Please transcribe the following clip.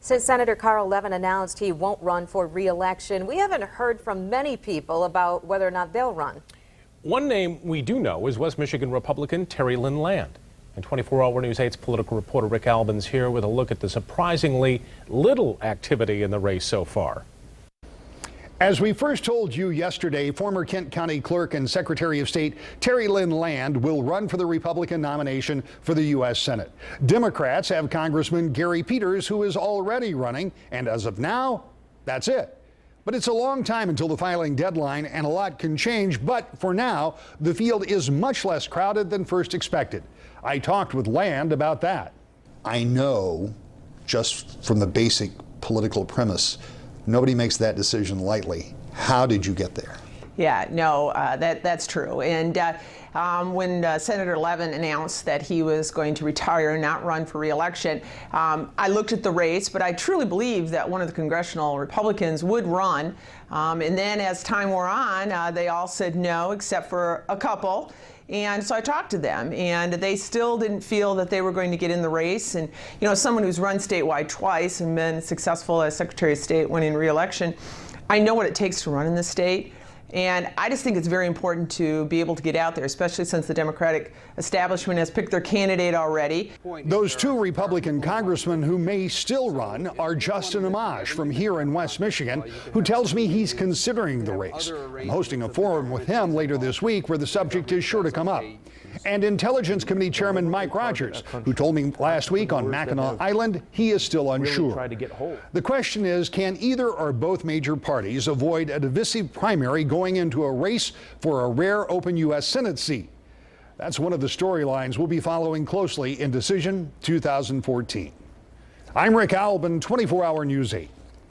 Since Senator Carl Levin announced he won't run for re-election, we haven't heard from many people about whether or not they'll run. One name we do know is West Michigan Republican Terry Lynn Land. And 24-Hour News 8's political reporter Rick Albin's here with a look at the surprisingly little activity in the race so far. As we first told you yesterday, former Kent County Clerk and Secretary of State Terry Lynn Land will run for the Republican nomination for the U.S. Senate. Democrats have Congressman Gary Peters, who is already running, and as of now, that's it. But it's a long time until the filing deadline, and a lot can change. But for now, the field is much less crowded than first expected. I talked with Land about that. I know, just from the basic political premise, nobody makes that decision lightly. How did you get there? Yeah, no, that's true. And when Senator Levin announced that he was going to retire and not run for re-election, I looked at the race, but I truly believed that one of the congressional Republicans would run. And then as time wore on, they all said no, except for a couple. And so I talked to them, and they still didn't feel that they were going to get in the race. And, you know, as someone who's run statewide twice and been successful as Secretary of State winning re-election, I know what it takes to run in the state. And I just think it's very important to be able to get out there, especially since the Democratic establishment has picked their candidate already. Those two Republican congressmen who may still run are Justin Amash from here in West Michigan, who tells me he's considering the race. I'm hosting a forum with him later this week where the subject is sure to come up. And Intelligence Committee Chairman Mike Rogers, who told me last week on Mackinac Island he is still unsure. The question is, can either or both major parties avoid a divisive primary going into a race for a rare open U.S. Senate seat? That's one of the storylines we'll be following closely in Decision 2014. I'm Rick Albin, 24-Hour News 8.